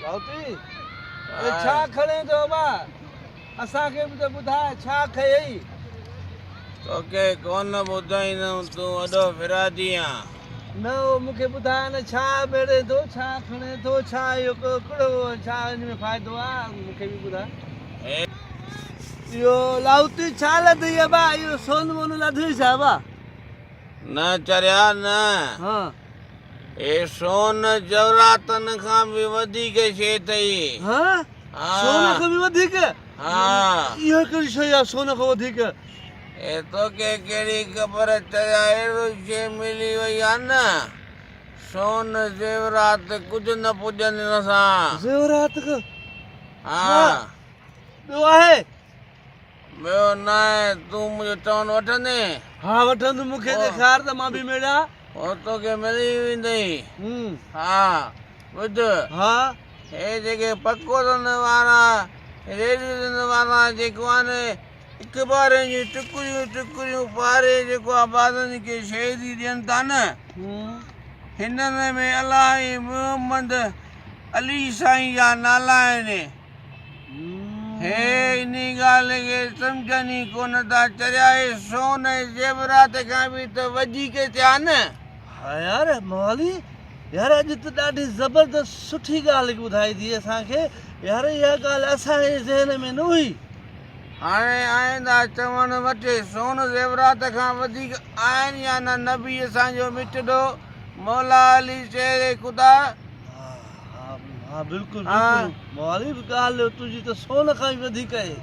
भाउती छा खणे थो बा असांखे बि त ॿुधाए छा खयई तोखे कोन ॿुधाईंदुमि तूं वॾो फिरादी आहीं न मूंखे ॿुधाए न छा बेड़े थो छा खणे थो छा इहो कहिड़ो छा हिन में फ़ाइदो आहे मूंखे बि ॿुधाए इहो लाउती छा लधी आहे बा इहो सोन मोन लधी छा बा न चरिया न हा हे सोन जवरातनि खां बि वधीक शइ अथई हा सोन खां बि वधीक हा इहो कहिड़ी शइ आहे सोन खां वधीक हे तोखे कहिड़ी ख़बर चरिया अहिड़ो शइ मिली वई आहे न सोन ज़ेवरात कुझु न पुॼनि हिन सां ज़ेवरात हा ॿियो आहे ॿियो न आहे तूं मुंहिंजो चवणु वठंदे हा वठंदुमि मूंखे ॾेखार त मां बि मिलिया हो तोखे मिली वेंदई हा ॿुध हा हे जेके पकोड़नि वारा रेडियुनि वारा जेको आहे हिकु बारे जूं टुकड़ियूं पारे जेको आहे ॿारनि खे शहीदी ॾियनि था न हिननि में अलाही मोहम्मद अली साईं जा नाला आहिनि हे इन ॻाल्हि खे सम्झनि ई कोन था चरिया हे सोन ज़ेवरात खां बि त वधीक थिया न हा यार मौली यार अॼु त ॾाढी ज़बरदस्त सुठी ॻाल्हि ॿुधाई थी असांखे यार इहा ॻाल्हि असांजे ज़हन में न हुई हाणे आईंदा चवणु वठे सोन ज़ेवरात खां वधीक आहिनि या न नबी असांजो मिठड़ो मौला अली शेर ख़ुदा हा बिल्कुलु मौली बि ॻाल्हि तुंहिंजी त सोन खां बि वधीक आहे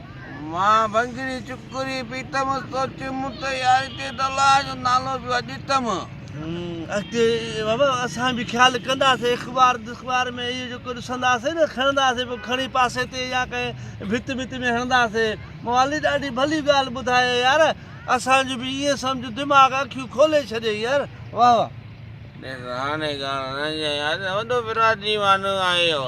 मां भंगड़ी चुकुरी पीतमि सोचियुमि त यार हिते त अलाह जो नालो पियो ॾिठमि अॻिते बाबा असां बि ख़्यालु कंदासीं अख़बार में इहो जेको ॾिसंदासीं न खणंदासीं पोइ खणी पासे ते या कंहिं भित में हणंदासीं मौली ॾाढी भली ॻाल्हि ॿुधाए यार असांजो बि ईअं सम्झ दिमाग़ अखियूं खोले छॾे यार वाह वाह हाणे ॻाल्हि न यार वॾो फिरादी माण्हू आयो